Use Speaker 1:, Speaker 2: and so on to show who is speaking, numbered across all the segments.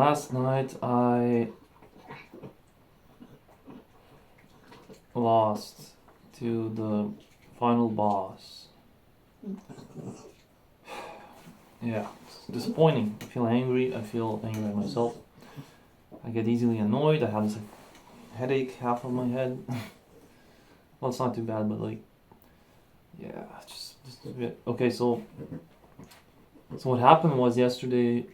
Speaker 1: Last night I lost to the final boss. Yeah, it's disappointing. I feel angry at myself. I get easily annoyed. I have this headache, half of my head. Well, it's not too bad, but yeah, just a bit. Okay, so what happened was yesterday,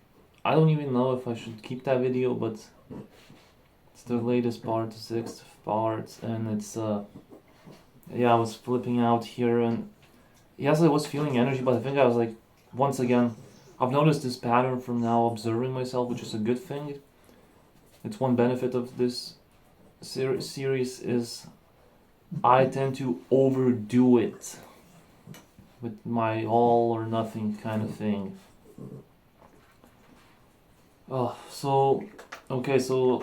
Speaker 1: I don't even know if I should keep that video, but it's the latest part, the 6th part, and it's yeah, I was flipping out here, and yes, I was feeling energy, but I think I was once again, I've noticed this pattern from now observing myself, which is a good thing. It's one benefit of this series is I tend to overdo it with my all or nothing kind of thing. Okay, so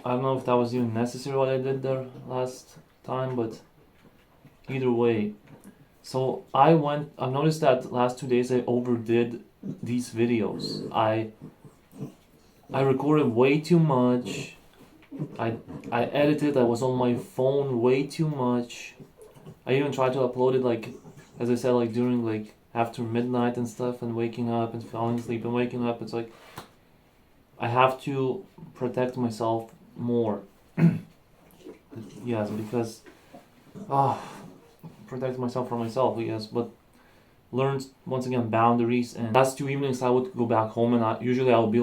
Speaker 1: I don't know if that was even necessary what I did there last time, but either way. So I've noticed that last 2 days I overdid these videos. I recorded way too much. I edited, I was on my phone way too much. I even tried to upload it as I said, during after midnight and stuff, and waking up and falling asleep and waking up. It's I have to protect myself more. Yes, because protect myself from myself, I guess, but learn once again boundaries. And last 2 evenings I would go back home, and usually I would be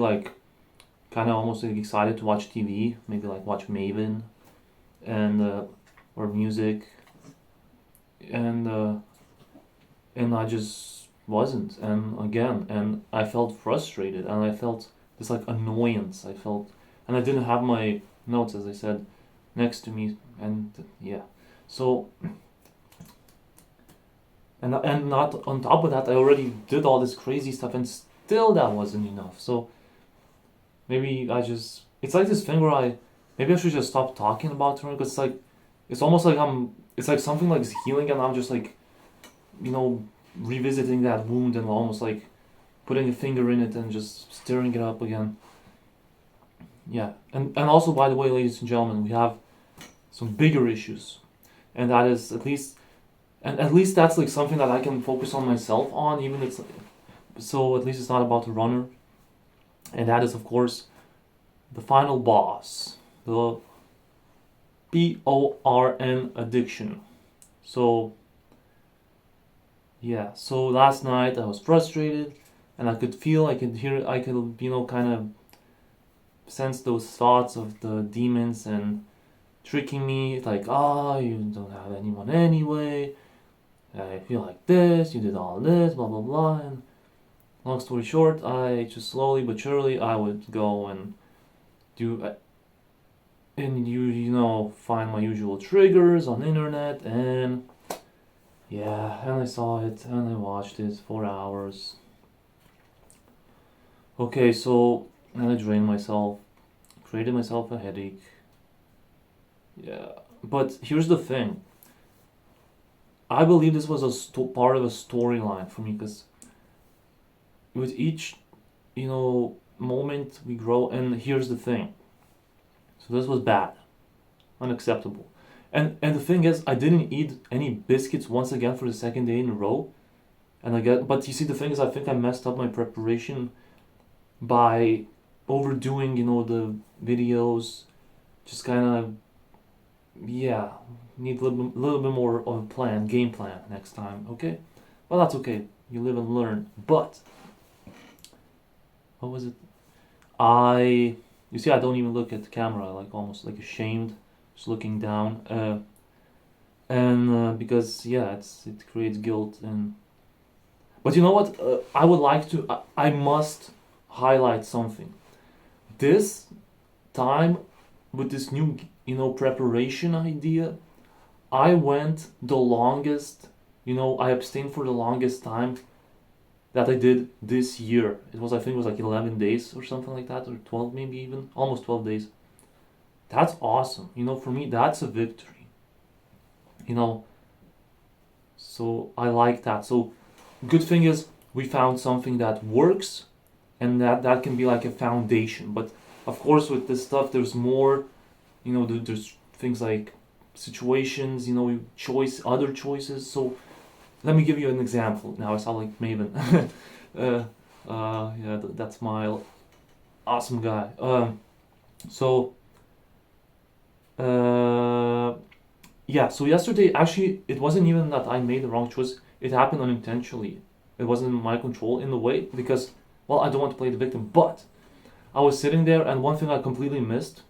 Speaker 1: kind of almost excited to watch TV, maybe watch Maven and or music, and I just wasn't, and I felt frustrated, and I felt this annoyance. And I didn't have my notes, as I said, next to me, and yeah, so. And not on top of that, I already did all this crazy stuff, and still that wasn't enough. So maybe it's this thing where maybe I should just stop talking about her, because it's almost it's something is healing, and I'm just revisiting that wound, and almost putting a finger in it and just stirring it up again. Yeah, and also, by the way, ladies and gentlemen, we have some bigger issues, and that is at least that's something that I can focus on myself on, even so at least it's not about the runner, and that is, of course, the final boss, the PORN addiction. So yeah, so last night I was frustrated, and I could hear, I could kind of sense those thoughts of the demons and tricking me, you don't have anyone anyway, I feel like this, you did all this, blah blah blah. And long story short, I just slowly but surely I would go and do and find my usual triggers on the internet, and yeah, and I saw it and I watched it for hours. Okay, so and I drained myself, created myself a headache. Yeah, but here's the thing. I believe this was part of a storyline for me, because with each, moment we grow, and here's the thing. So this was bad, unacceptable, and the thing is, I didn't eat any biscuits once again for the 2nd day in a row, but you see, the thing is, I think I messed up my preparation by overdoing, the videos, just kind of, yeah, need a little bit more of a game plan next time, okay? Well, that's okay, you live and learn. But what was it? You see, I don't even look at the camera, almost ashamed, just looking down, and because yeah, it creates guilt. But you know what? I must highlight something. This time, with this new preparation idea, I went the longest, I abstained for the longest time that I did this year. I think it was 11 days or something like that, or 12, maybe even almost 12 days. That's awesome. For me, that's a victory. So I like that. So good thing is we found something that works, and that can be like a foundation. But of course, with this stuff, there's more. There's things like situations. Other choices. So let me give you an example. Now I sound like Maven. Yeah, that's my awesome guy. So. Yeah, so yesterday, actually, it wasn't even that I made the wrong choice. It happened unintentionally. It wasn't in my control in a way because, well, I don't want to play the victim. But I was sitting there, and one thing I completely missed.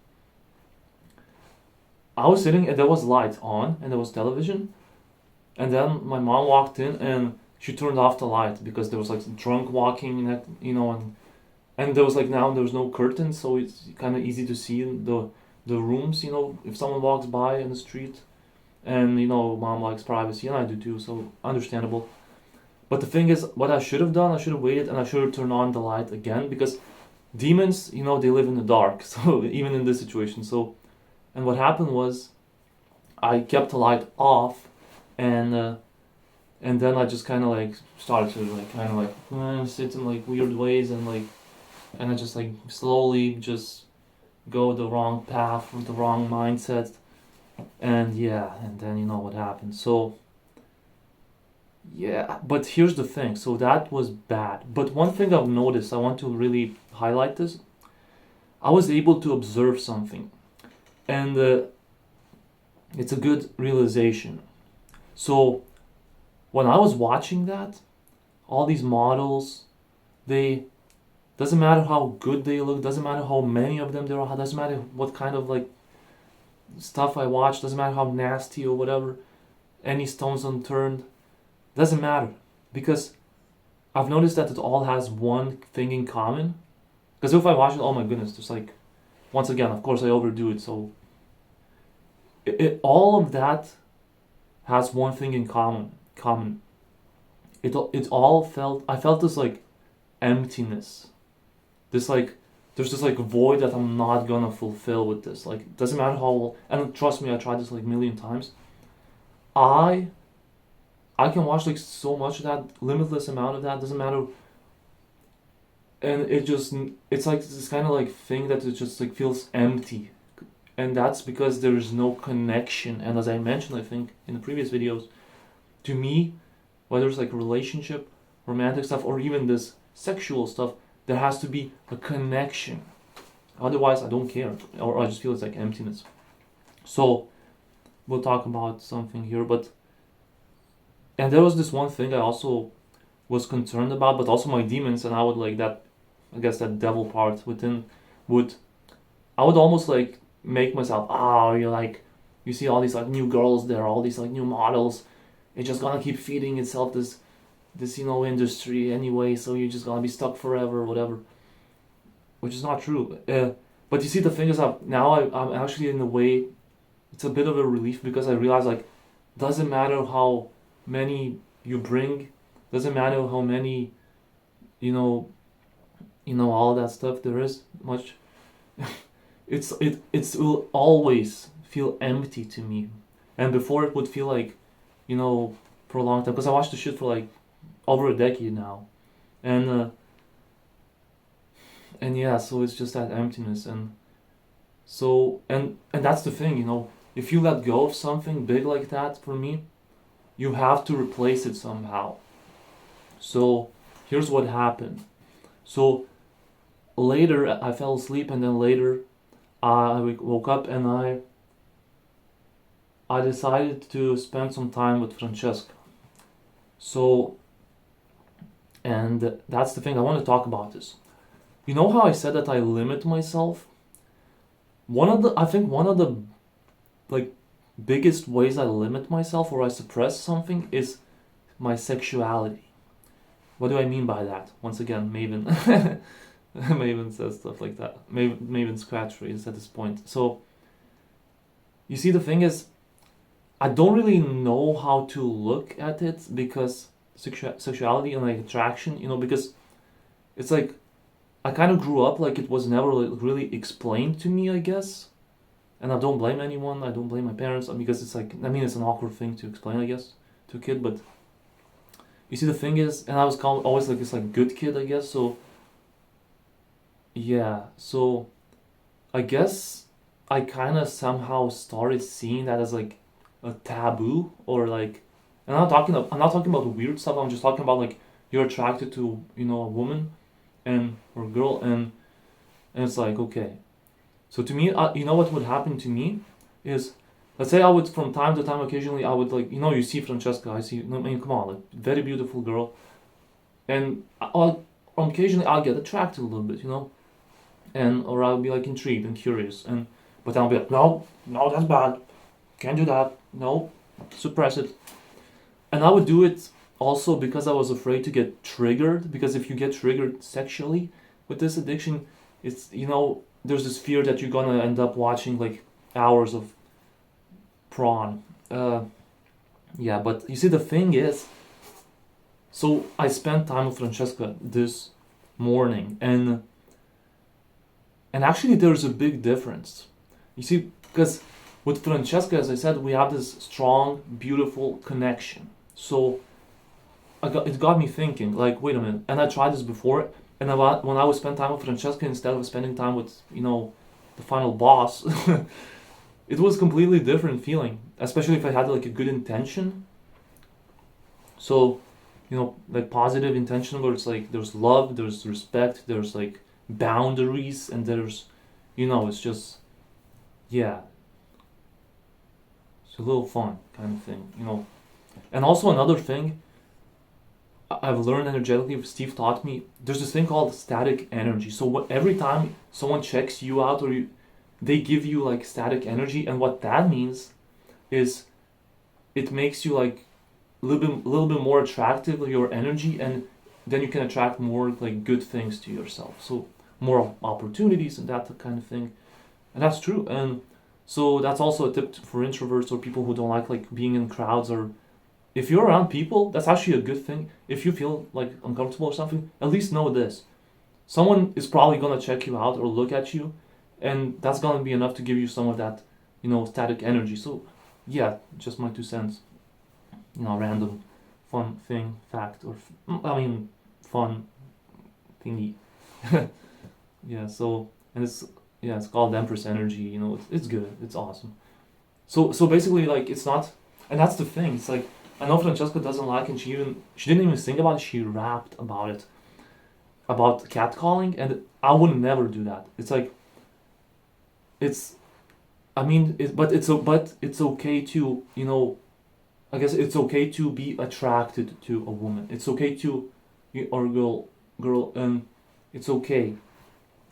Speaker 1: I was sitting, and there was light on, and there was television. And then my mom walked in, and she turned off the light because there was like drunk walking, and there was like now there's no curtains, so it's kind of easy to see the rooms. If someone walks by in the street. And mom likes privacy, and I do too, so understandable. But the thing is, what I should have done, I should have waited, and I should have turned on the light again, because demons, they live in the dark. So even in this situation, and what happened was, I kept the light off, and then I just kind of like started to sit in like weird ways, and I just like slowly just go the wrong path with the wrong mindset. And then you know what happened. So yeah, but here's the thing. So that was bad. But one thing I've noticed, I want to really highlight this. I was able to observe something, and it's a good realization. So when I was watching that, all these models, they doesn't matter how good they look, doesn't matter how many of them there are, doesn't matter what kind of like stuff I watch, doesn't matter how nasty or whatever, any stones unturned, doesn't matter, because I've noticed that it all has one thing in common. Because if I watch it, oh my goodness, there's like, once again, of course I overdo it, so all of that has one thing in common. It all I felt this like emptiness, this like, there's this like void that I'm not gonna fulfill with this. Like, it doesn't matter how, and trust me, I tried this like a million times. I can watch like so much of that, limitless amount of that, doesn't matter. And it's like this kind of like thing that it just like feels empty. And that's because there is no connection. And as I mentioned, I think in the previous videos, to me, whether it's like a relationship, romantic stuff, or even this sexual stuff, there has to be a connection. Otherwise, I don't care, or I just feel it's like emptiness. So, we'll talk about something here, and there was this one thing I also was concerned about, but also my demons, and I would like that, I guess that devil part within I would almost like make myself, you see all these like new girls there, all these like new models, it's just gonna keep feeding itself this industry anyway, so you're just gonna be stuck forever or whatever, which is not true. But you see, the thing is, I'm actually in a way, it's a bit of a relief, because I realize like, doesn't matter how many you bring, doesn't matter how many, all that stuff there is much. it will always feel empty to me, and before it would feel like, for a long time, because I watched the shit for like over a decade now, and yeah, so it's just that emptiness, and so and that's the thing, if you let go of something big like that, for me, you have to replace it somehow. So here's what happened. So later I fell asleep, and then later I woke up, and I decided to spend some time with Francesca. So, and that's the thing, I want to talk about this. You know how I said that I limit myself? I think one of the like biggest ways I limit myself, or I suppress something, is my sexuality. What do I mean by that? Once again, Maven. Maven says stuff like that. Maven's catchphrase at this point. So, you see, the thing is, I don't really know how to look at it, because sexuality and like attraction, because it's like, I kind of grew up like it was never really explained to me, I guess. And I don't blame anyone, I don't blame my parents, because it's like, it's an awkward thing to explain, I guess, to a kid, but you see, the thing is, and I was always like this like good kid, I guess, so yeah, so I guess I kind of somehow started seeing that as like a taboo, or like, and I'm not talking about weird stuff. I'm just talking about like you're attracted to, you know, a woman and or girl, and it's like, okay. So to me, you know what would happen to me is, let's say I would, from time to time, occasionally I would, like, you know, you see Francesca, I see, I mean, come on, like, very beautiful girl, and occasionally I'll get attracted a little bit, you know, and or I'll be like intrigued and curious, and but I'll be like, no, no, that's bad, can't do that, no, suppress it, and I would do it also because I was afraid to get triggered, because if you get triggered sexually with this addiction, it's, you know, there's this fear that you're gonna end up watching like hours of prawn. Yeah, but you see, the thing is, so I spent time with Francesca this morning, and actually there's a big difference. You see, because with Francesca, as I said, we have this strong, beautiful connection. So it got me thinking, like, wait a minute, and I tried this before, and when I would spend time with Francesca instead of spending time with, you know, the final boss, it was completely different feeling, especially if I had like a good intention. So, you know, like positive intention where it's like there's love, there's respect, there's like boundaries, and there's, you know, it's just, yeah, it's a little fun kind of thing, you know. And also another thing I've learned energetically, Steve taught me, there's this thing called static energy. So every time someone checks you out, or they give you like static energy, and what that means is it makes you like a little bit more attractive, your energy, and then you can attract more like good things to yourself. So more opportunities and that kind of thing, and that's true. And so that's also a tip for introverts or people who don't like being in crowds, or if you're around people, that's actually a good thing. If you feel like uncomfortable or something, at least know this: someone is probably gonna check you out or look at you, and that's gonna be enough to give you some of that, you know, static energy. So, yeah, just my 2 cents. You know, random, fun thing, fact, or fun thingy. Yeah. So, and it's called Empress energy. You know, it's good. It's awesome. So basically, like, it's not, and that's the thing. It's like, I know Francesca doesn't like, and she didn't even think about it. She rapped about it, about catcalling, and I would never do that. It's like, it's, I mean, but it's okay to, you know, I guess it's okay to be attracted to a woman. It's okay to, or girl, and it's okay,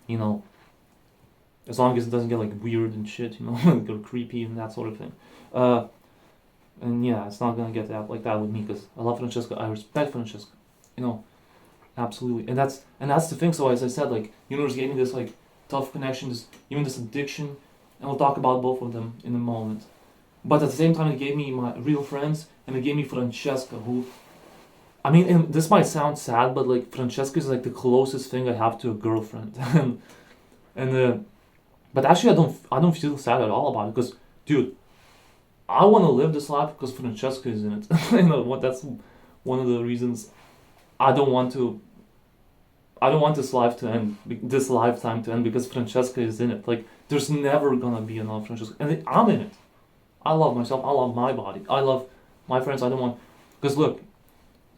Speaker 1: you know, as long as it doesn't get like weird and shit, you know, or creepy and that sort of thing. And yeah, it's not gonna get that like that with me, because I love Francesca, I respect Francesca, you know, absolutely, and that's the thing. So as I said, like, universe gave me this like tough connection, even this addiction, and we'll talk about both of them in a moment. But at the same time, it gave me my real friends, and it gave me Francesca, who, I mean, and this might sound sad, but like Francesca is like the closest thing I have to a girlfriend, and but actually I don't feel sad at all about it, because, dude, I want to live this life because Francesca is in it. You know what? That's one of the reasons I don't want to. I don't want this life to end, this lifetime to end, because Francesca is in it. Like, there's never gonna be another Francesca, and I'm in it. I love myself. I love my body. I love my friends. I don't want, because look,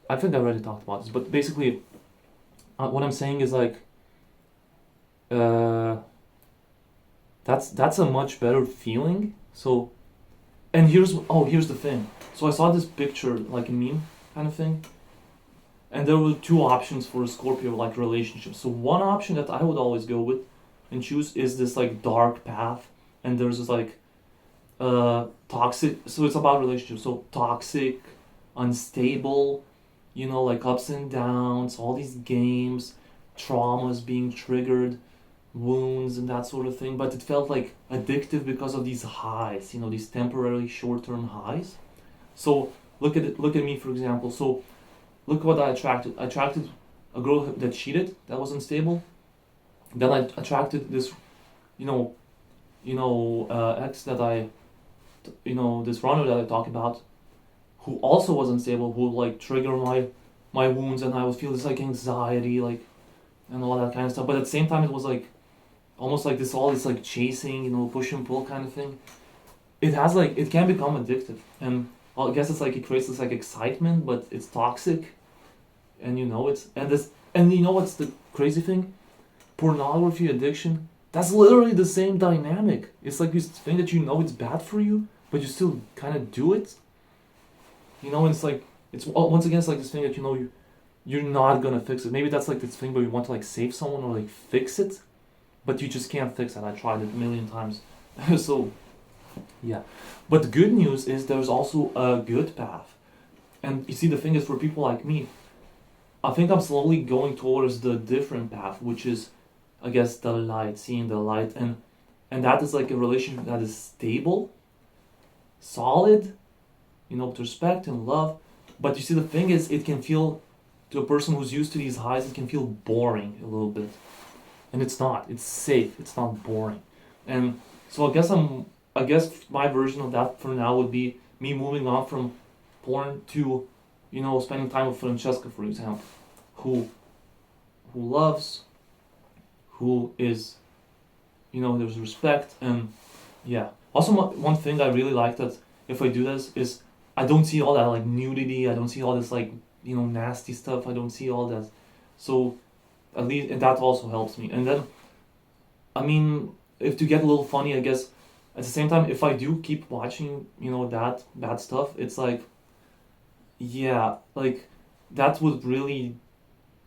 Speaker 1: I think I already talked about this, but basically, what I'm saying is like, that's a much better feeling. So, and here's the thing. So I saw this picture, like a meme kind of thing, and there were two options for a Scorpio like relationship. So one option that I would always go with and choose is this like dark path, and there's this like toxic. So it's about relationships. So toxic, unstable, you know, like ups and downs, all these games, traumas being triggered, wounds and that sort of thing. But it felt like addictive because of these highs, you know, these temporary short-term highs. So look at me, for example. So look what I attracted. I attracted a girl that cheated, that was unstable. Then I attracted this, ex that this runner that I talk about, who also was unstable, who would like trigger my wounds, and I would feel this like anxiety, like and all that kind of stuff. But at the same time, it was like almost like all this like chasing, push and pull kind of thing. It has like it can become addictive, and well, I guess it's like it creates this like excitement, but it's toxic, and and you know what's the crazy thing? Pornography addiction. That's literally the same dynamic. It's like this thing that it's bad for you, but you still kind of do it. And it's like once again it's like this thing that you're not gonna fix it. Maybe that's like this thing where you want to like save someone or like fix it, but you just can't fix it. I tried it a million times. So yeah, but the good news is there's also a good path. And you see, the thing is, for people like me, I think I'm slowly going towards the different path, which is, I guess, the light, seeing the light, and that is like a relationship that is stable, solid, with respect and love. But you see, the thing is, it can feel, to a person who's used to these highs, it can feel boring a little bit, and it's not. It's safe. It's not boring, and so I guess my version of that for now would be me moving on from porn to, spending time with Francesca, for example, who loves, who is, there's respect, and yeah. Also, one thing I really like that if I do this is I don't see all that like nudity. I don't see all this like nasty stuff. I don't see all that. So at least, and that also helps me. And then, I mean, if to get a little funny, I guess. At the same time, if I do keep watching, that bad stuff, it's like, yeah, like, that would really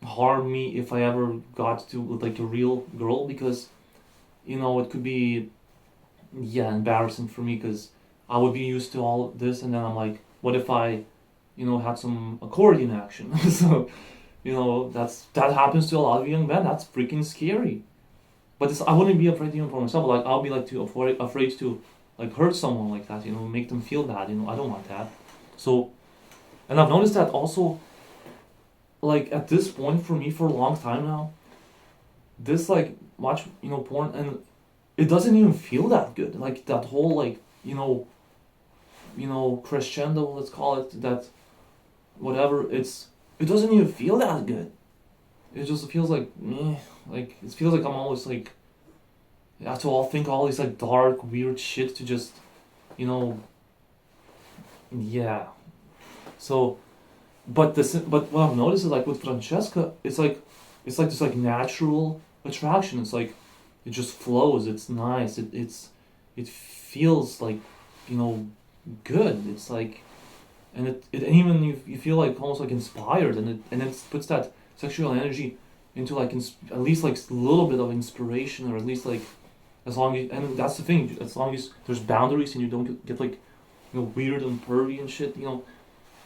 Speaker 1: harm me if I ever got to, like, a real girl, because, it could be, yeah, embarrassing for me, because I would be used to all this, and then I'm like, what if I, had some accordion action? So, that happens to a lot of young men. That's freaking scary. But I wouldn't be afraid even for myself. Like, I'll be like afraid to like hurt someone like that. Make them feel bad. I don't want that. So, and I've noticed that also. Like at this point for me for a long time now, this like watch porn, and it doesn't even feel that good. Like that whole like crescendo, let's call it that. Whatever it doesn't even feel that good. It just feels like meh. Like, it feels like I'm always like, I have to think all these like dark, weird shit to just, yeah. So, but what I've noticed is like with Francesca, it's like this like natural attraction. It's like, it just flows. It's nice. It feels like, good. It's like, and it and even you feel like almost like inspired, and it puts that sexual energy into like at least like a little bit of inspiration, or at least like as long as, and that's the thing, as long as there's boundaries and you don't get like weird and pervy and shit,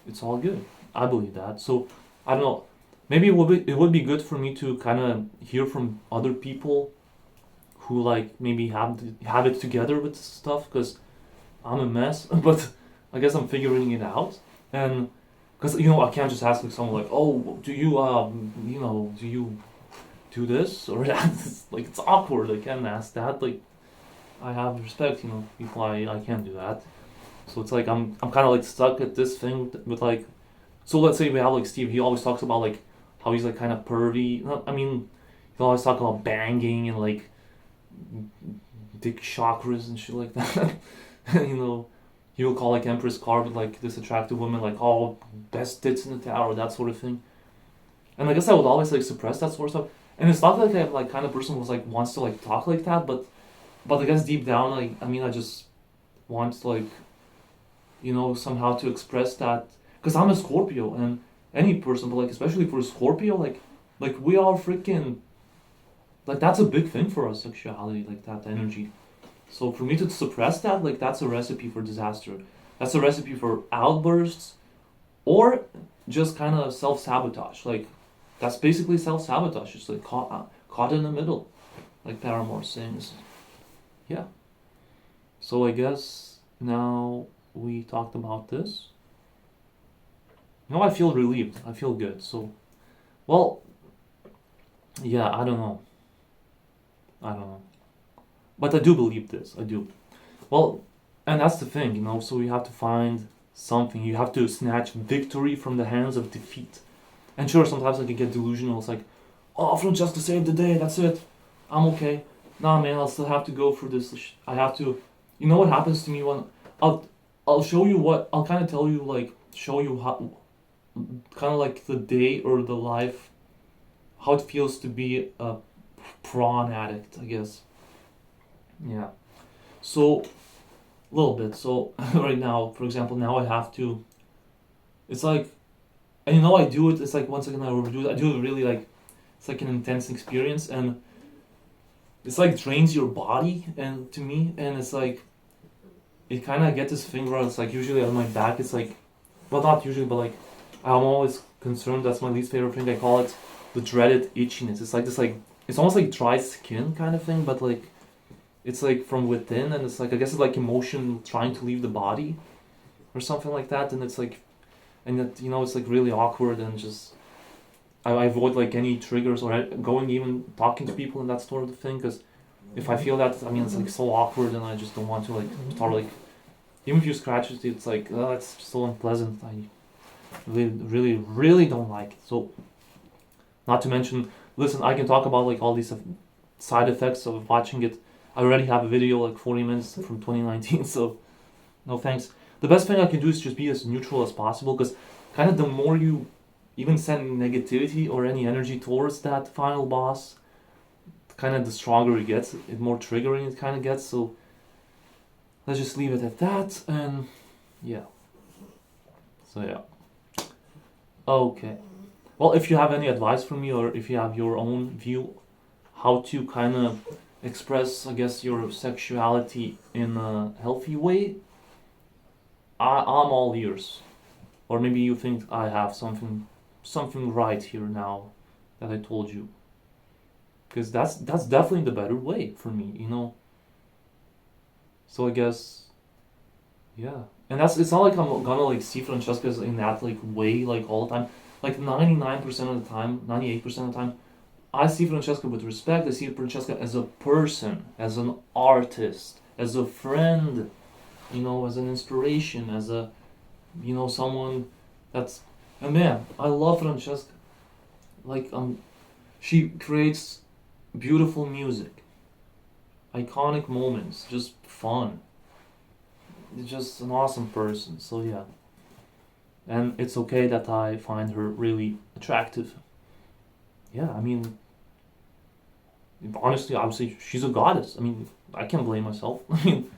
Speaker 1: it's all good. I believe that. So I don't know, maybe it would be good for me to kind of hear from other people who like maybe have it together with stuff, because I'm a mess. But I guess I'm figuring it out, and because I can't just ask like someone like, oh, do you do you do this or that? Like, it's awkward. I can't ask that. Like, I have respect, people. I can't do that. So it's like I'm kind of like stuck at this thing with like, so let's say we have like Steve. He always talks about like how he's like kind of pervy. I mean, he always talk about banging and like dick chakras and shit like that. He will call like Empress Card, like this attractive woman, like, oh, best tits in the tower, that sort of thing. And I guess I would always like suppress that sort of stuff. And it's not like I'm like kind of person who's like wants to like talk like that, but I guess deep down, like, I mean, I just want to like, somehow to express that, because I'm a Scorpio, and any person, but like especially for a Scorpio, like we are freaking, like, that's a big thing for us, sexuality, like that energy. So for me to suppress that, like, that's a recipe for disaster. That's a recipe for outbursts, or just kind of self-sabotage. Like, that's basically self-sabotage. It's like caught in the middle, like Paramore sings. Yeah. So I guess now we talked about this. Now I feel relieved. I feel good. So, well, yeah, I don't know. But I do believe this. I do. Well, and that's the thing, so you have to find something. You have to snatch victory from the hands of defeat. And sure, sometimes I can get delusional. It's like, oh, Francesca saved the day, that's it, I'm okay. Nah, man, I'll still have to go through this. I have to. You know what happens to me when I'll show you what I'll kind of tell you, like show you how kind of like the day or the life, how it feels to be a prawn addict, I guess. Yeah. So a little bit. So right now, for example, now I have to. It's like, and you know I do it. It's like once again I overdo it. I do it really like, it's like an intense experience, and it's like drains your body, and to me, and it's like, it kind of gets this thing where it's like usually on my back. It's like, well, not usually, but like, I'm always concerned. That's my least favorite thing. I call it the dreaded itchiness. It's like this like, it's almost like dry skin kind of thing, but like, it's like from within, and it's like, I guess it's like emotion trying to leave the body, or something like that. And it's like, and that, you know, it's like really awkward, and just I avoid like any triggers or going even talking to people and that sort of thing, because if I feel that, I mean, it's like so awkward, and I just don't want to like start like, even if you scratch it, it's like, oh, it's so unpleasant. I really don't like it. So, not to mention, listen, I can talk about like all these side effects of watching it. I already have a video like 40 minutes from 2019, so no thanks. The best thing I can do is just be as neutral as possible, because kind of the more you even send negativity or any energy towards that final boss, kind of the stronger it gets, the more triggering it kind of gets. So let's just leave it at that, and yeah. So yeah. Okay. Well, if you have any advice for me, or if you have your own view how to kind of express, I guess, your sexuality in a healthy way, I'm all ears. Or maybe you think I have something right here now that I told you, because that's definitely the better way for me, you know. So I guess, yeah, and it's not like I'm gonna like see Francesca in that like way like all the time. Like 99% of the time, 98% of the time, I see Francesca with respect. I see Francesca as a person, as an artist, as a friend, you know, as an inspiration, as a, you know, someone that's, and man, I love Francesca. Like, she creates beautiful music, iconic moments, just fun. It's just an awesome person. So yeah, and it's okay that I find her really attractive. Yeah, I mean, honestly, I would say she's a goddess. I mean, I can't blame myself. I mean,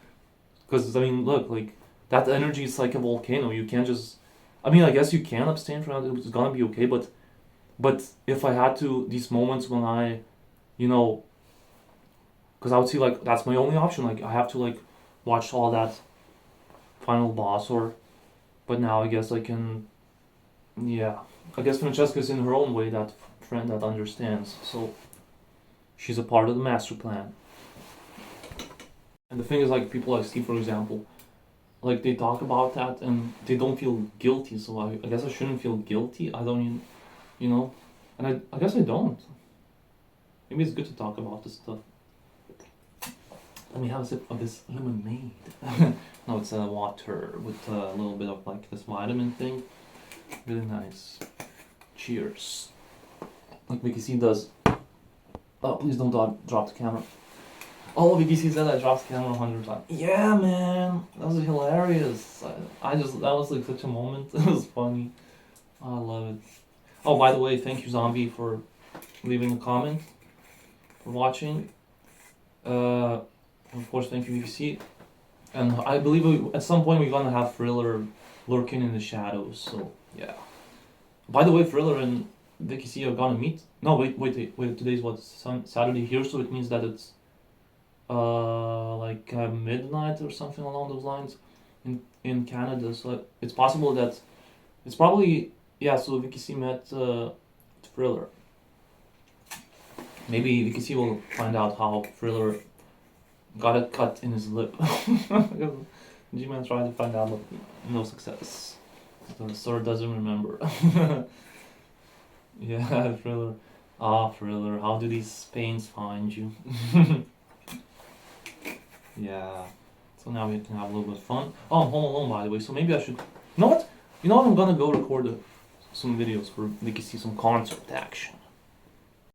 Speaker 1: because I mean, look, like that energy is like a volcano. You can't just. I mean, I guess you can abstain from it. It's gonna be okay, but if I had to, these moments when I, you know, because I would see like that's my only option. Like I have to like watch all that final boss, or, but now I guess I can. Yeah, I guess Francesca's in her own way that friend that understands. So she's a part of the master plan. And the thing is, like people like Steve, for example, like they talk about that and they don't feel guilty. So I guess I shouldn't feel guilty. I don't even, you know, and I guess I don't. Maybe it's good to talk about this stuff. Let me have a sip of this lemonade. No, it's water with a little bit of like this vitamin thing. Really nice. Cheers. Like VKC does. Oh, please don't drop the camera. Oh, VKC said I dropped the camera 100 times. Yeah, man. That was hilarious. I just, that was like such a moment. It was funny. I love it. Oh, by the way, thank you, Zombie, for leaving a comment, for watching. Of course, thank you, VKC. And I believe at some point we're gonna have Thriller lurking in the shadows, so yeah. By the way, Thriller and VKC are gonna meet. No, wait. Today's what, Saturday here, so it means that it's like midnight or something along those lines in Canada. So it's possible that it's probably, yeah. So VKC met Thriller. Maybe VKC will find out how Thriller got a cut in his lip. G-Man tried to find out, but no success. The sword doesn't remember. Yeah, Thriller. Ah, Thriller, how do these pains find you? Yeah. So now we can have a little bit of fun. Oh, I'm home alone, by the way, so maybe I should... You know what? I'm gonna go record some videos for VKC, some concert action.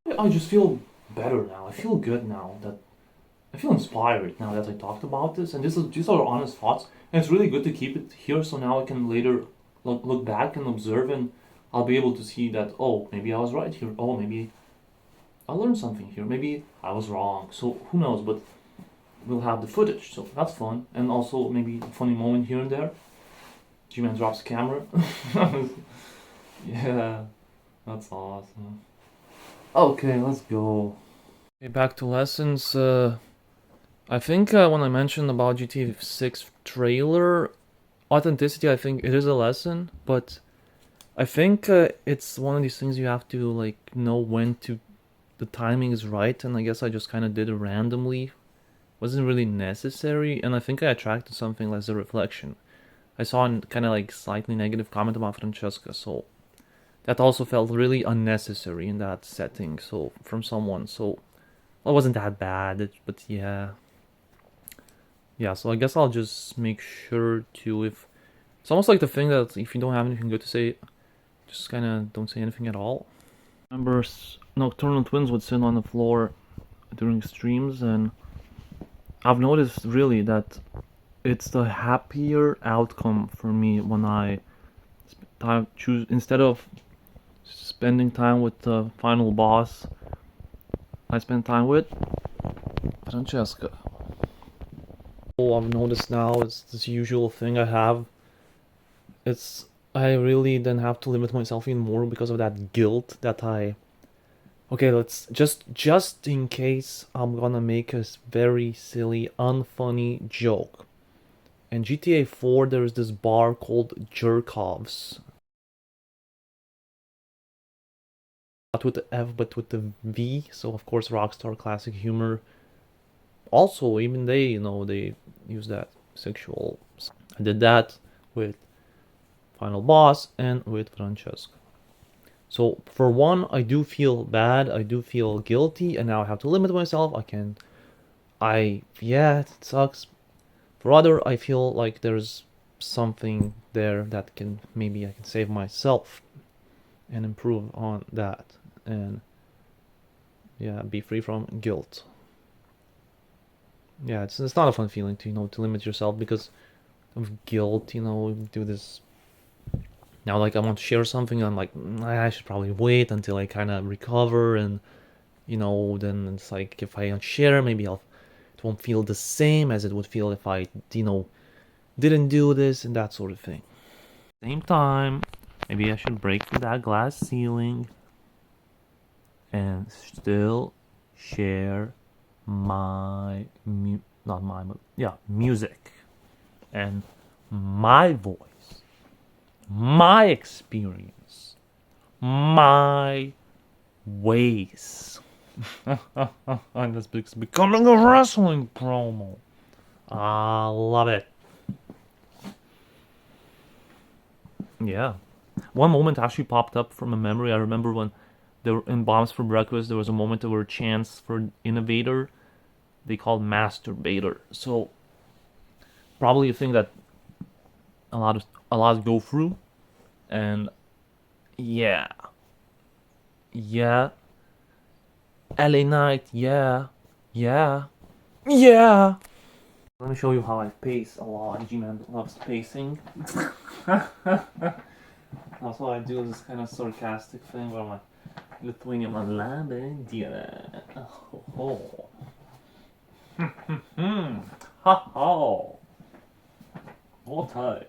Speaker 1: I just feel better now. I feel good now. That I feel inspired now that I talked about this, and these are honest thoughts, and it's really good to keep it here. So now I can later look back and observe, and I'll be able to see that, oh, maybe I was right here. Oh, maybe I learned something here. Maybe I was wrong. So who knows? But we'll have the footage, so that's fun, and also maybe a funny moment here and there. G-Man drops the camera. Yeah, that's awesome. Okay, let's go. Okay, back to lessons. I think when I mentioned about GTA 6 trailer, authenticity, I think it is a lesson, but I think it's one of these things you have to like know when to, the timing is right, and I guess I just kind of did it randomly. Wasn't really necessary, and I think I attracted something as a reflection. I saw a kind of like slightly negative comment about Francesca, so that also felt really unnecessary in that setting. So from someone, so well, it wasn't that bad, but yeah. So I guess I'll just make sure to, if it's almost like the thing that if you don't have anything good to say, just kind of don't say anything at all. Remember, Nocturnal Twins would sit on the floor during streams, and I've noticed really that it's the happier outcome for me when I choose, instead of spending time with the final boss, I spend time with Francesca. Oh, I've noticed now it's this usual thing I have. I really then have to limit myself even more because of that guilt that okay, let's just in case I'm gonna make a very silly, unfunny joke. In GTA 4, there's this bar called Jerkov's. Not with the F, but with the V. So of course, Rockstar classic humor. Also, even they, they use that sexual. I did that with Final Boss and with Francesca. So for one, I do feel bad, I do feel guilty, and now I have to limit myself. Yeah, it sucks. For other, I feel like there's something there that maybe I can save myself and improve on that, and yeah, be free from guilt. Yeah, it's not a fun feeling to to limit yourself because of guilt. Do this. Now, like, I want to share something, I'm like, I should probably wait until I kind of recover, and then it's like, if I don't share, maybe it won't feel the same as it would feel if I didn't do this, and that sort of thing. Same time, maybe I should break through that glass ceiling and still share my music and my voice, my experience, my ways. And this is becoming a wrestling promo. I love it. Yeah. One moment actually popped up from a memory. I remember when they were in Bombs for Breakfast, there was a moment there were chants for Innovator. They called Masturbator. So probably a thing that a lot go through. And yeah. LA Knight, yeah. Let me show you how I pace a lot. G-Man loves pacing. Also, I do this kind of sarcastic thing where I'm Lithuanian labendie. Oh. Ha ha. What I?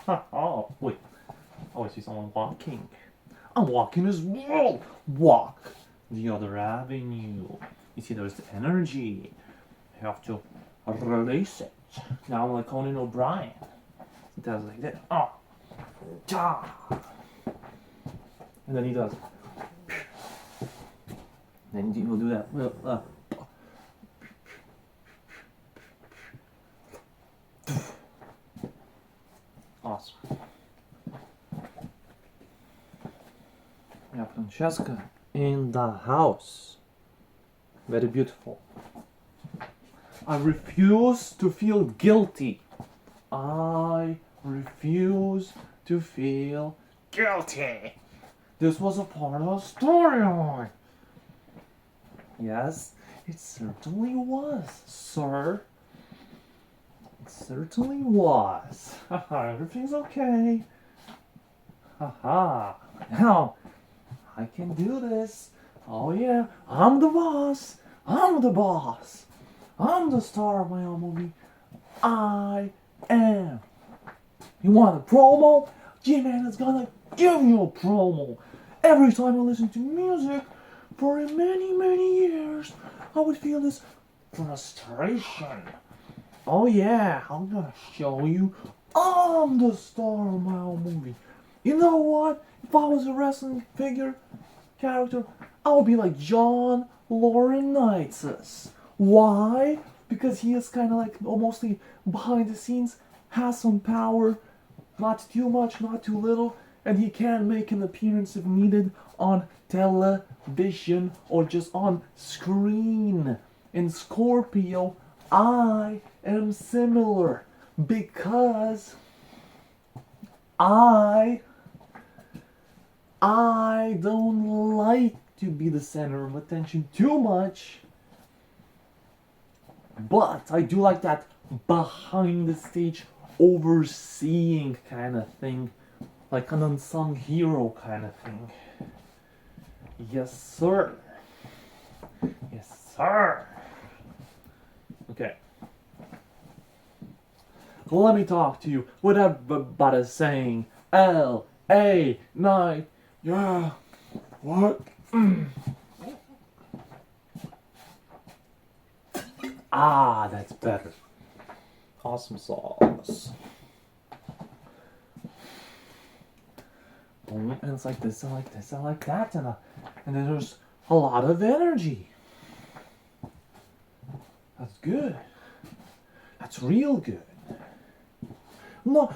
Speaker 1: Ha ha. Wait. Oh, I see someone walking. I'm walking as well. Walk the other avenue. You see, there's energy. You have to release it. Now I'm like Conan O'Brien. He does like this. Oh. Ja. And then he does. Then he will do that. Awesome. Yeah, Francesca in the house. Very beautiful. I refuse to feel guilty. I refuse to feel guilty. This was a part of the storyline. Yes, it certainly was, sir. It certainly was. Haha, everything's okay. Haha. Now, I can do this. Oh yeah, I'm the boss. I'm the boss. I'm the star of my own movie. I am. You want a promo? G-Man is gonna give you a promo. Every time I listen to music, for many, many years, I would feel this frustration. Oh yeah, I'm gonna show you I'm the star of my own movie. You know what? If I was a wrestling figure character, I would be like John Laurinaitis. Why? Because he is kind of like mostly behind the scenes, has some power, not too much, not too little, and he can make an appearance if needed on television or just on screen. In Scorpio, I am similar because I don't like to be the center of attention too much, but I do like that behind the stage overseeing kind of thing, like an unsung hero kind of thing. Yes, sir. Yes, sir. Okay. Let me talk to you. What everybody saying? L.A. night. Yeah. What? Ah, that's better. Awesome sauce. And it's like this and like this and like that, and then there's a lot of energy. That's good. That's real good. No,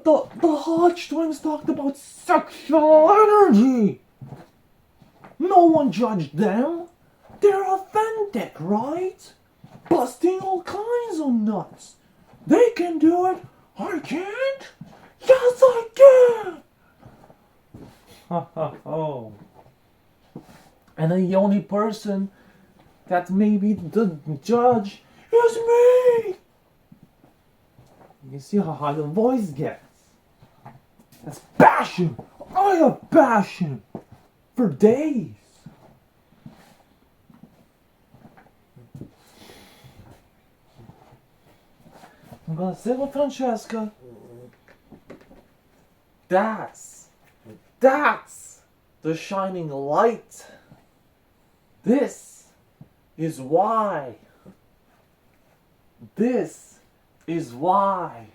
Speaker 1: the Hodge twins talked about sexual energy. No one judged them. They're authentic, right? Busting all kinds of nuts. They can do it. I can't. Yes, I can. Ha ha ho. And the only person that may be the judge is me. You see how high the voice gets. That's passion. I have passion for days. I'm gonna sit with Francesca. That's the shining light. This is why. This is why.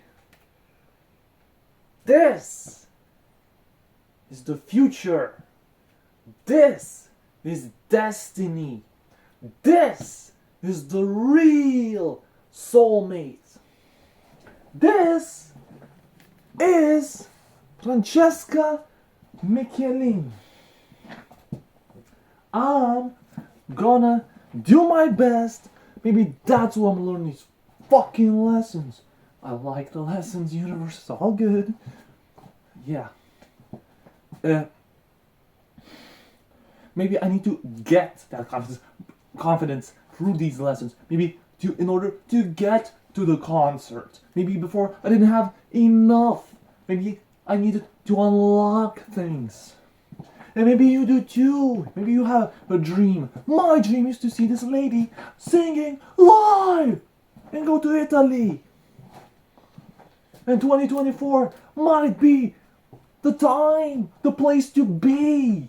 Speaker 1: This is the future. This is destiny. This is the real soulmate. This is Francesca Michelin. I'm gonna do my best. Maybe that's why I'm learning these fucking lessons. I like the lessons, universe. It's all good. Yeah. Maybe I need to get that confidence through these lessons. Maybe in order to get to the concert. Maybe before I didn't have enough. Maybe I needed to unlock things. And maybe you do too. Maybe you have a dream. My dream is to see this lady singing live and go to Italy. And 2024 might be the time, the place to be.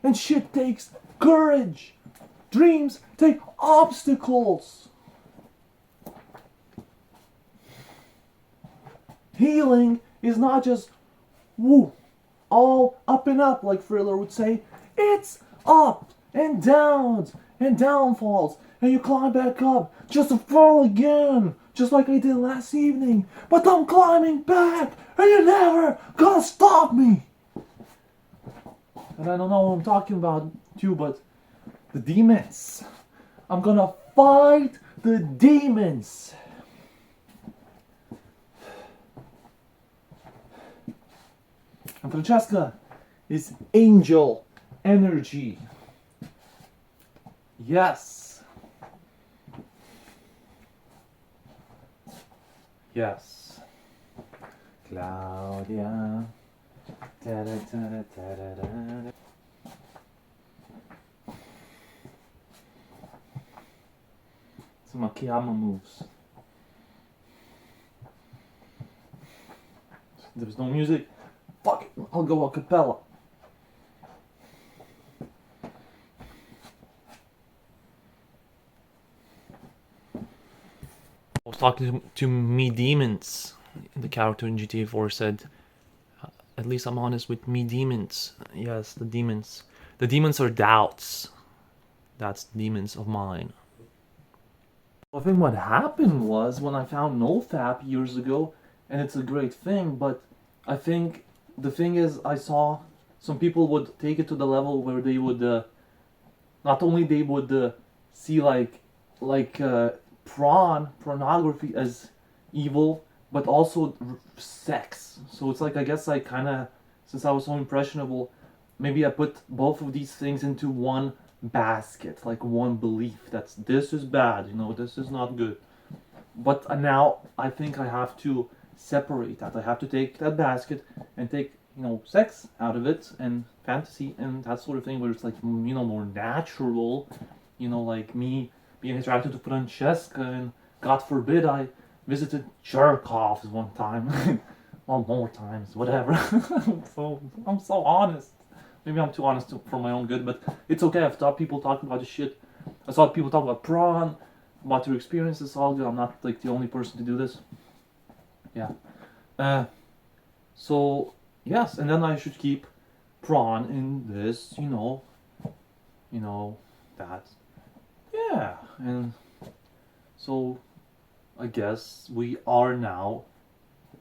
Speaker 1: And shit takes courage. Dreams take obstacles. Healing is not just woo, all up and up like Thriller would say. It's up and downs and downfalls, and you climb back up just to fall again, just like I did last evening. But I'm climbing back, and you're never gonna stop me. And I don't know what I'm talking about too, but the demons. I'm gonna fight the demons. And Francesca is angel energy. Yes. Yes. Claudia. Da-da-da-da-da-da-da. Some Akiyama moves. There's no music. Fuck it, I'll go a cappella. I was talking to me demons. The character in GTA 4 said, "At least I'm honest with me demons." Yes, the demons. The demons are doubts. That's demons of mine. I think what happened was when I found NoFap years ago, and it's a great thing, but I think the thing is I saw some people would take it to the level where they would not only they would see like pornography as evil, but also sex. So it's like I guess I kind of, since I was so impressionable, maybe I put both of these things into one basket, like one belief that's this is bad, you know, this is not good. But now I think I have to separate that. I have to take that basket and take, you know, sex out of it and fantasy and that sort of thing where it's like, you know, more natural, you know, like me being attracted to Francesca, and God forbid I visited Cherkov's one time. Well, more times, whatever. I'm so honest. Maybe I'm too honest for my own good, but it's okay. I've thought people talk about this shit. I saw people talk about prawn, about their experiences. All good. I'm not like the only person to do this. Yeah. So yes, and then I should keep prawn in this, you know, that. Yeah, and so I guess we are now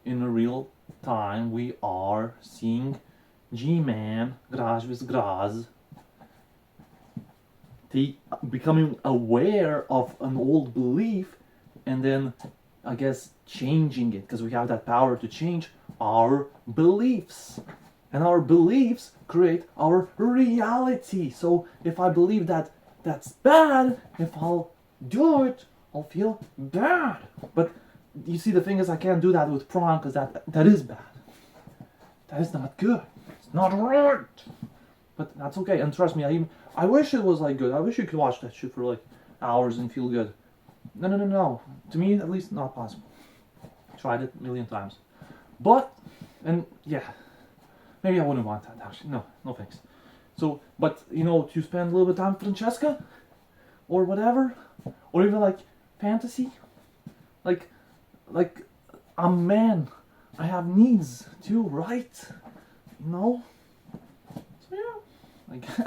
Speaker 1: in a real time. We are seeing G-Man, Graj with Graz, becoming aware of an old belief and then, I guess, changing it, because we have that power to change our beliefs. And our beliefs create our reality. So if I believe that that's bad, if I'll do it, I'll feel bad. But you see, the thing is, I can't do that with prawn, because that is bad. That is not good. It's not right. But that's okay. And trust me, I wish it was like good. I wish you could watch that shit for like hours and feel good. No. To me, at least, not possible. Tried it a million times. But, and yeah, maybe I wouldn't want that actually. No thanks. So, but you know, to spend a little bit of time with Francesca, or whatever, or even like fantasy, like I'm a man. I have needs too, right? You know? So yeah, I guess.